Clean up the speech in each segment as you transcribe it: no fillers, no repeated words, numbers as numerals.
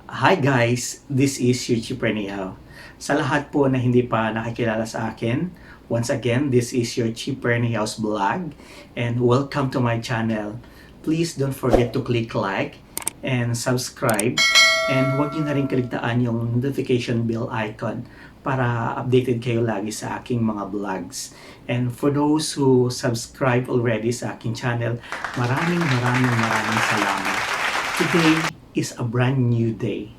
Hi guys, this is your cheeper. Sa lahat po na hindi pa nakikilala sa akin, once again, this is your cheeper vlog and welcome to my channel. Please don't forget to click like and subscribe and huwag niyo na rin kaligtaan yung notification bell icon para updated kayo lagi sa aking mga vlogs. And for those who subscribe already sa aking channel, maraming salamat. Today is a brand new day,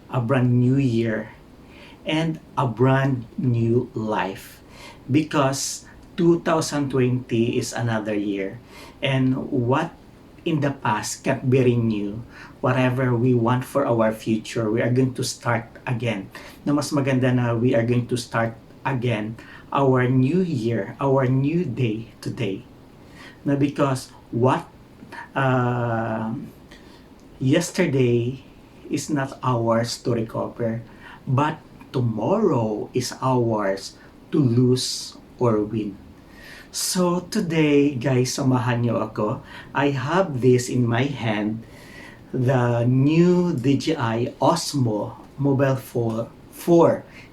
a brand new year, and a brand new life. Because 2020 is another year. And what in the past kept bearing new, whatever we want for our future, we are going to start again. Na mas maganda na we are going to start again our new year, our new day today. Na because what yesterday is not ours to recover, but tomorrow is ours to lose or win. So today, guys, samahan nyo ako. I have this in my hand, the new DJI OSMO Mobile 4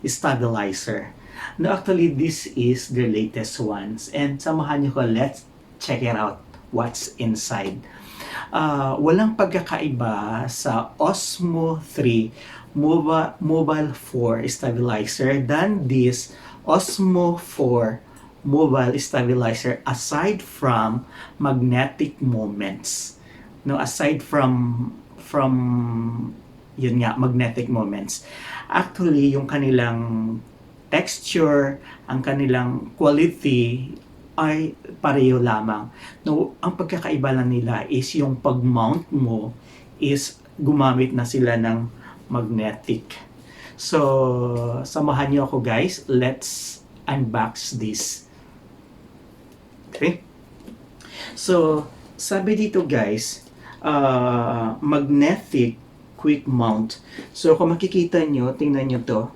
stabilizer. No, actually, this is the latest ones. And samahan nyo ko, let's check it out, what's inside. Walang pagkakaiba sa OSMO 3 Mobile 4 stabilizer than this OSMO 4 mobile stabilizer aside from magnetic moments. No, aside from yun nga, magnetic moments. Actually, yung kanilang texture, ang kanilang quality ay pareho lamang. No, ang pagkakaiba lang nila is yung pag-mount mo is gumamit na sila ng magnetic. So, samahan niyo ako guys. Let's unbox this. Okay? So, sabi dito guys, magnetic quick mount. So, kung makikita nyo, tingnan nyo to,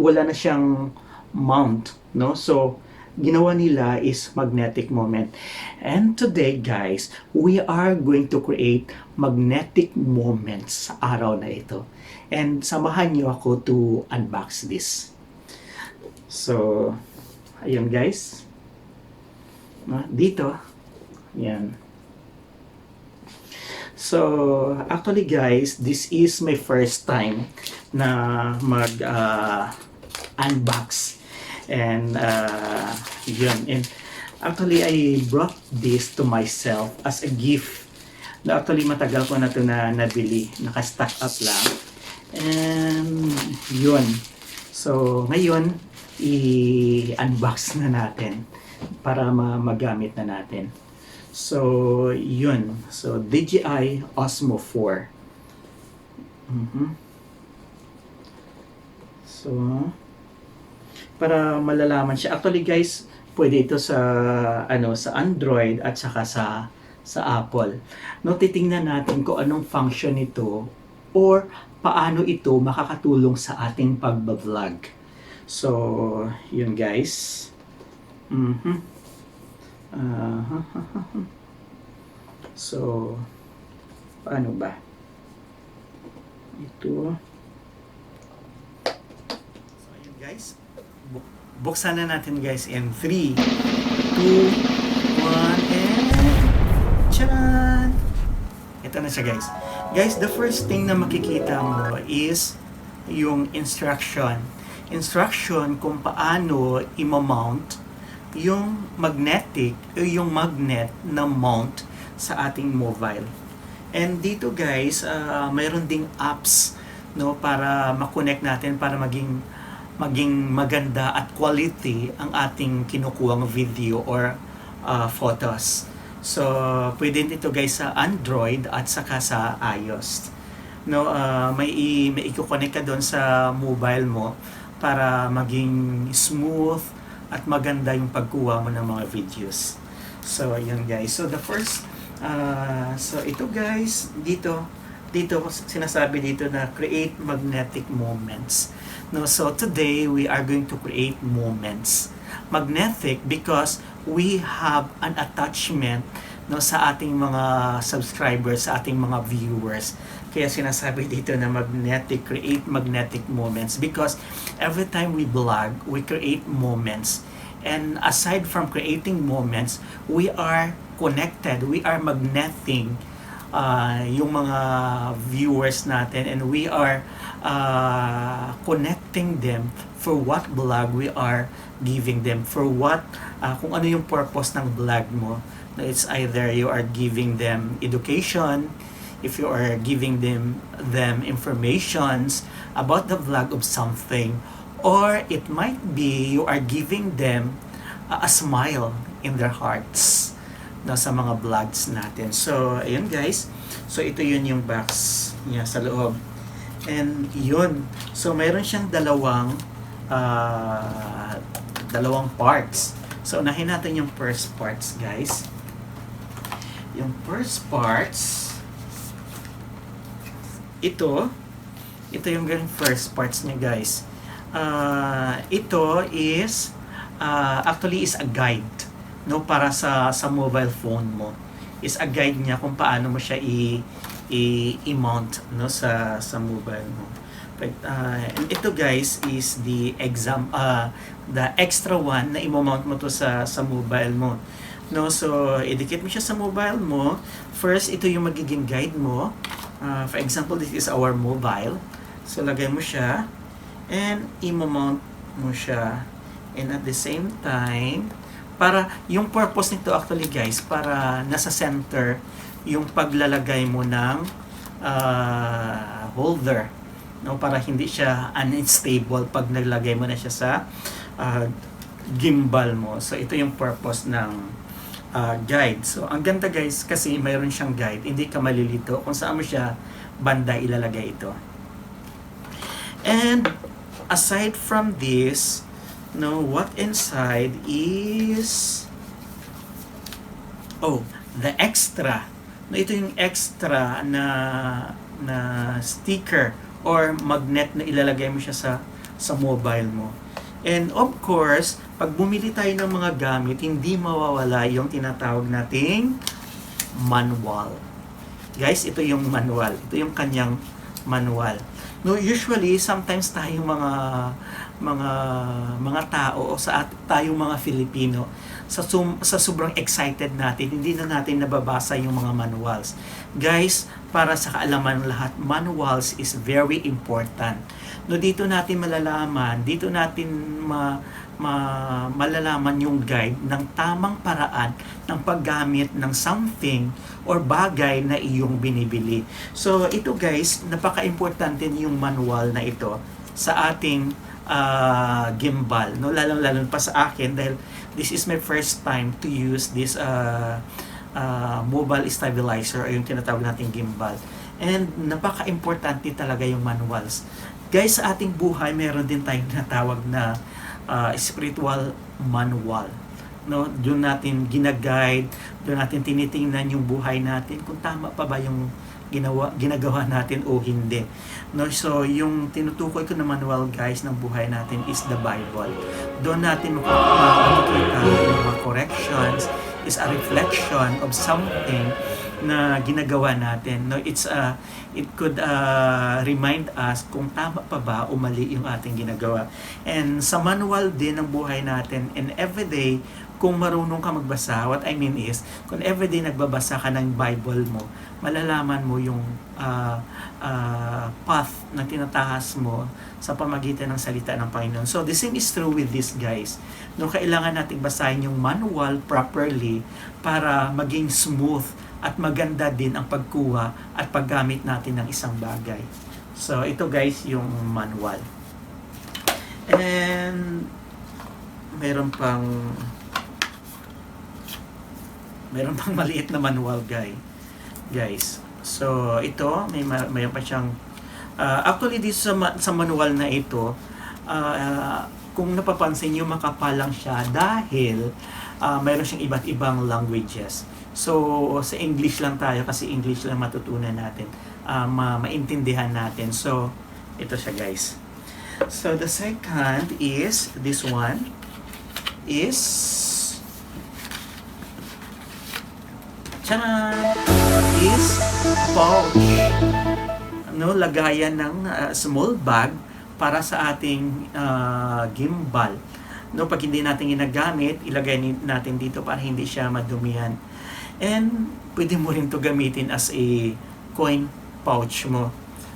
wala na siyang mount, no? So, ginawa nila is magnetic moment. And today guys, we are going to create magnetic moments sa araw na ito. And samahan niyo ako to unbox this. So, ayun guys. Dito, yan. So, actually guys, this is my first time na unbox. And yun. And actually, I brought this to myself as a gift. Na actually, matagal ko na ito na nabili. Naka-stock up lang. And yun. So, ngayon, i-unbox na natin para magamit na natin. So, yun. So, DJI OSMO 4. So, para malalaman siya. Actually guys, pwede ito sa sa Android at saka sa Apple. No, titingnan natin kung anong function ito or paano ito makakatulong sa ating pagba-vlog. So, yun guys. So, paano ba? Ito. So, yun guys. Buksan na natin guys in 3, 2, 1, and tcharan! Ito na siya guys. Guys, the first thing na makikita mo is yung instruction. Instruction kung paano i-mount yung magnetic o yung magnet na mount sa ating mobile. And dito guys, mayroon ding apps, no, para ma-connect natin para maging maganda at quality ang ating kinukuhang video or photos. So, pwede dito guys sa Android at saka sa iOS. No, may i-connect ka doon sa mobile mo para maging smooth at maganda yung pagkuha mo ng mga videos. So, yun guys. So, the first so ito guys, dito sinasabi dito na create magnetic moments. No, so today we are going to create moments. Magnetic because we have an attachment, no, sa ating mga subscribers, sa ating mga viewers Kaya sinasabi dito na create magnetic moments, because every time we vlog, we create moments. And aside from creating moments, we are connected, we are magneting yung mga viewers natin, and we are connecting them for what vlog we are giving them, for what kung ano yung purpose ng vlog mo. It's either you are giving them education, if you are giving them informations about the vlog of something, or it might be you are giving them a smile in their hearts, no, sa mga vlogs natin. So ayun guys, so ito yun yung box niya sa loob, and yun, so mayroon siyang dalawang parts. So unahin natin yung first parts guys. Yung first parts, ito yung first parts niya guys. Ito is actually is a guide, no, para sa mobile phone mo. Is a guide niya kung paano mo siya i-mount, no, sa mobile mo. But, and ito guys is the extra one na i-mount mo to sa mobile mo, no. So idikit mo siya sa mobile mo. First, ito yung magiging guide mo. For example, this is our mobile. So lagay mo siya and i-mount mo siya, and at the same time, para yung purpose nito actually guys, para nasa center yung paglalagay mo ng holder, no, para hindi siya unstable pag naglagay mo na siya sa gimbal mo. So ito yung purpose ng guide. So ang ganda guys kasi mayroon siyang guide, hindi ka malilito kung saan mo siya banda ilalagay ito. And aside from this, no, what inside is the extra. No, ito yung extra na sticker or magnet na ilalagay mo siya sa mobile mo. And of course, pag bumili tayo ng mga gamit, hindi mawawala yung tinatawag nating manual. Guys, ito yung manual. Ito yung kanyang manual. No, usually sometimes tayong mga tao o tayong mga Filipino, sa sobrang excited natin, hindi na natin nababasa yung mga manuals. Guys, para sa kaalaman ng lahat, manuals is very important. No, dito natin malalaman, malalaman yung guide ng tamang paraan ng paggamit ng something or bagay na iyong binibili. So ito guys, napaka-importante yung manual na ito sa ating gimbal, no, lalo pa sa akin dahil this is my first time to use this mobile stabilizer o yung tinatawag nating gimbal, and napaka-importante talaga yung manuals. Guys, sa ating buhay meron din tayong tinatawag na spiritual manual, no, doon natin gina-guide, doon natin tinitingnan yung buhay natin kung tama pa ba yung ginagawa natin o hindi, no. So yung tinutukoy ko na manual guys ng buhay natin is the Bible. Doon natin makikita yung mga corrections, is a reflection of something na ginagawa natin, no. It could remind us kung tama pa ba o mali yung ating ginagawa. And sa manual din ng buhay natin, and everyday kung marunong ka magbasa, what I mean is, kung everyday nagbabasa ka ng Bible mo, malalaman mo yung path na tinatahas mo sa pamagitan ng salita ng Panginoon. So the same is true with this guys. No, kailangan nating basahin yung manual properly para maging smooth at maganda din ang pagkuha at paggamit natin ng isang bagay. So ito guys yung manual. And meron pang maliit na manual guys. So ito may pa siyang actually dito sa manual na ito, kung napapansin niyo makapal lang siya dahil mayroon siyang iba't ibang languages. So sa English lang tayo kasi English lang matutunan natin, maintindihan natin. So ito siya guys. So the second is this one is is pouch. no, lagayan ng small bag para sa ating gimbal. No, pag hindi natin ginagamit, ilagay natin dito para hindi siya madumihan. And pwede mo rin to gamitin as a coin pouch mo.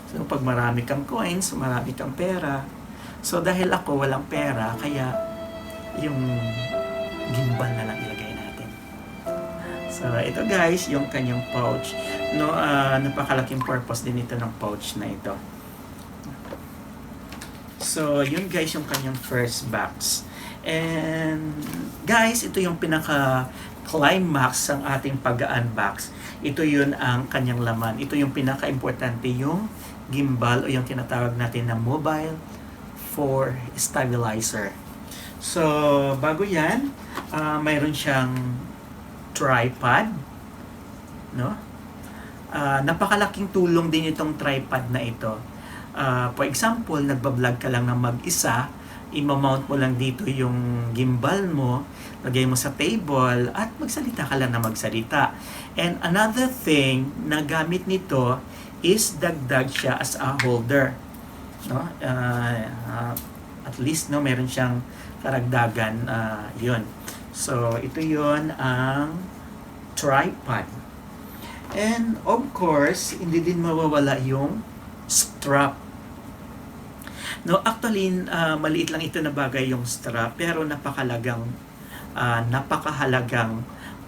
So pag marami kang coins, marami kang pera. So dahil ako walang pera, kaya yung gimbal na lang ilagay natin. So ito guys, yung kanyang pouch. No, napakalaking purpose din ito ng pouch na ito. So yun guys, yung kanyang first box. And guys, ito yung pinaka-climax ng ating pag-unbox. Ito yun ang kanyang laman. Ito yung pinaka-importante, yung gimbal o yung tinatawag natin na mobile for stabilizer. So, bago yan, mayroon siyang tripod. No? Napakalaking tulong din itong tripod na ito. For example, nagbablog ka lang ng mag-isa, i-mount mo lang dito yung gimbal mo, lagay mo sa table, at magsalita ka lang na magsalita. And another thing na gamit nito is dagdag siya as a holder. No? At least no, meron siyang karagdagan yun. So, ito yun ang tripod. And of course, hindi din mawawala yung strap. No, actually, maliit lang ito na bagay yung strap, pero napakahalagang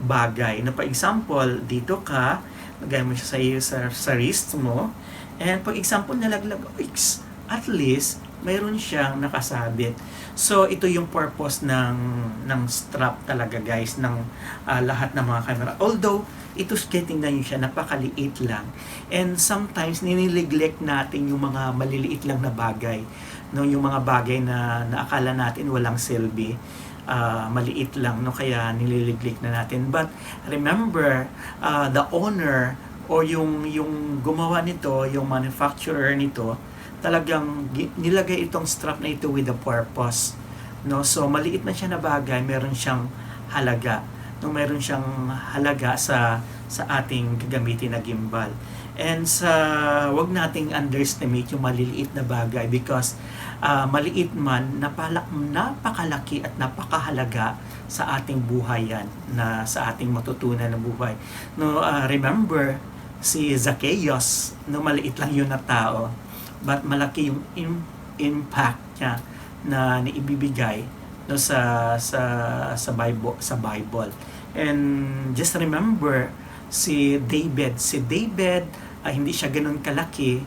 bagay. No, for example, dito ka, lagay mo siya sa wrist mo, and for example, nalaglag, at least, mayroon siyang nakasabit. So, ito yung purpose ng strap talaga guys, ng lahat ng mga camera. Although, ito titingnan nyo siya, napakaliit lang. And sometimes, ninineglect natin yung mga maliliit lang na bagay. No, yung mga bagay na akala natin walang silbi, maliit lang, no, kaya nililiglik na natin. But remember, the owner or yung gumawa nito, yung manufacturer nito, talagang nilagay itong strap na ito with a purpose. No, so maliit na siya na bagay, meron siyang halaga. No, meron siyang halaga sa ating gagamitin na gimbal. And wag nating underestimate yung maliliit na bagay because maliit man, napakalaki at napakahalaga sa ating buhay yan, na sa ating matutunan na buhay. No, remember, si Zacchaeus, no, maliit lang yun na tao, but malaki yung impact niya na naibibigay no, sa Bible. And just remember, si David, hindi siya ganun kalaki,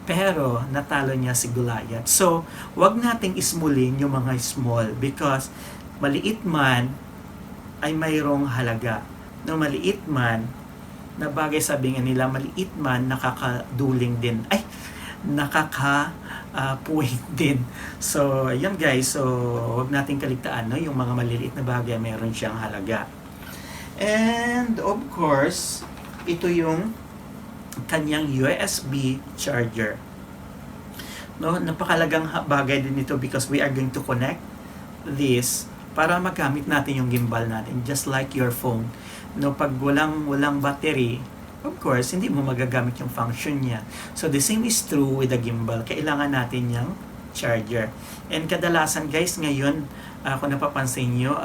pero natalo niya si Goliath. So, wag nating ismulin yung mga small because maliit man ay mayroong halaga. No, maliit man na bagay, sabi nga nila, maliit man nakakaduling din. Nakaka-point din. So, yan guys. So, wag nating kaligtaan, no? Yung mga maliliit na bagay, mayroon siyang halaga. And, of course, ito yung kanyang USB charger. No, napakalagang bagay din ito because we are going to connect this para magamit natin yung gimbal natin, just like your phone. No, pag walang battery, of course, hindi mo magagamit yung function niya. So, the same is true with the gimbal. Kailangan natin yung charger. And kadalasan, guys, ngayon, kung napapansin nyo,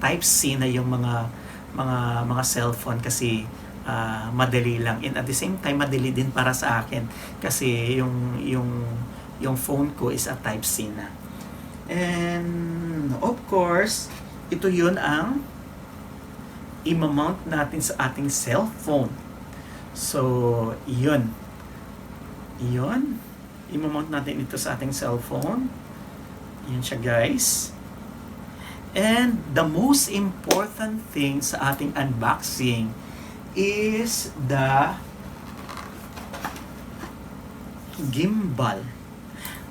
Type-C na yung mga cellphone kasi madali lang. And at the same time, madali din para sa akin kasi yung phone ko is a Type-C na. And, of course, ito yun ang i-mount natin sa ating cellphone. So, yun. I-mount natin ito sa ating cellphone. Yan siya, guys. And the most important thing sa ating unboxing is the gimbal.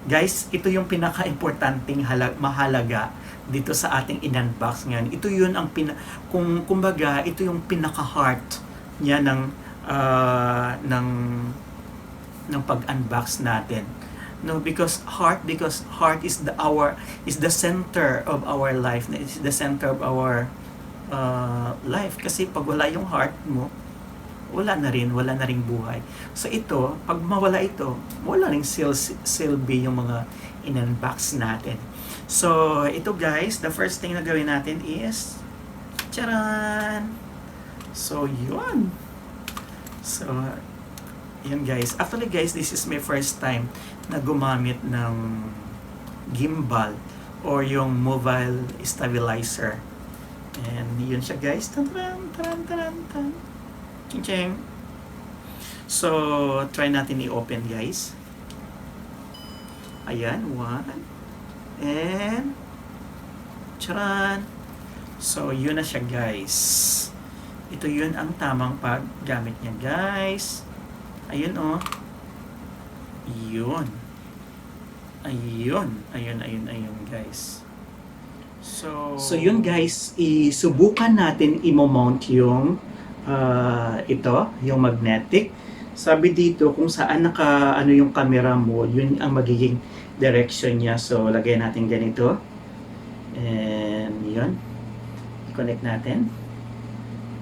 Guys, ito yung pinaka-importanting mahalaga dito sa ating in-unbox ngayon. Ito yun ang kumbaga, ito yung pinaka-heart niya ng pag-unbox natin. No, because heart is the center of our life. It's the center of our life. Kasi pag wala yung heart mo, wala na ring buhay. So ito, pag mawala ito, wala ring silbi yung mga in-unbox natin. So ito guys, the first thing na gawin natin is, charan! So yun. So yun guys. Actually guys, this is my first time na gumamit ng gimbal or yung mobile stabilizer. And yun siya guys. Taran, taran, taran, taran. Ching-ching. So, try natin i-open guys. Ayan, one. And, charan. So, yun na siya guys. Ito yun ang tamang paggamit niya guys. Ayun oh. Yun. Ayun guys. So yun guys, isubukan natin i-mount yung ito, yung magnetic. Sabi dito kung saan ano yung camera mo, yun ang magiging direction niya. So lagay natin ganito. And yun. I-connect natin.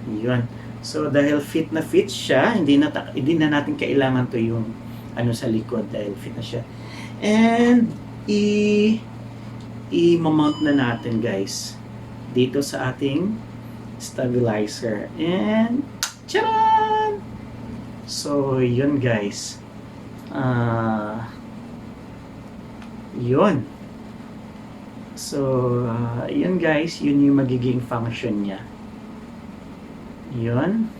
Yun. So dahil fit na fit siya, hindi na natin kailangan to yung ano sa likod dahil fit na siya. And i-mount na natin guys dito sa ating stabilizer. And charan! So yun guys, yun. So yun guys, yun yung magiging function niya. Yun.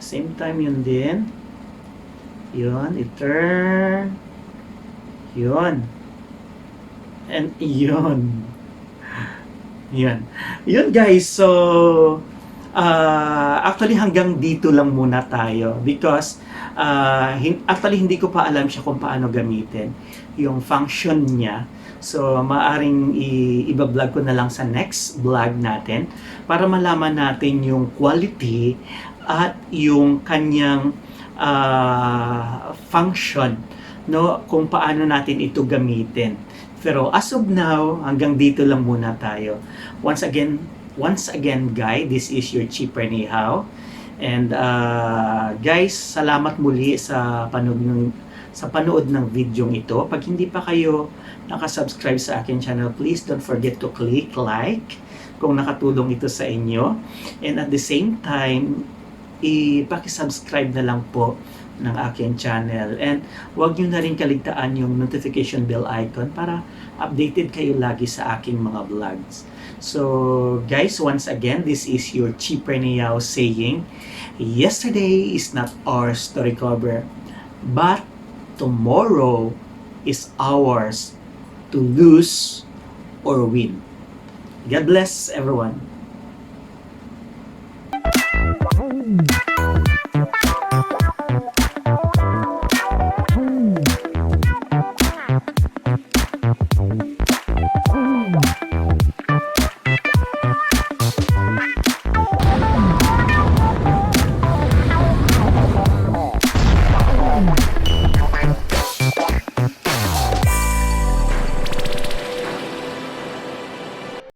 Same time yun din. Yun, i-turn. Yun. And yun. Yun guys. So, actually hanggang dito lang muna tayo because actually hindi ko pa alam siya kung paano gamitin yung function niya. So, maaring i-vlog ko na lang sa next vlog natin para malaman natin yung quality at yung kanyang function, no, kung paano natin ito gamitin. Pero as of now, hanggang dito lang muna tayo. Once again guys, this is your cheaper ni How. And guys, salamat muli sa panood ng video ito. Pag hindi pa kayo nakasubscribe sa akin channel, please don't forget to click like kung nakatulong ito sa inyo. And at the same time, i-subscribe na lang po ng aking channel. And huwag nyo na rin kaligtaan yung notification bell icon para updated kayo lagi sa aking mga vlogs. So guys, once again, this is your cheaper Niao saying, yesterday is not ours to recover, but tomorrow is ours to lose or win. God bless everyone.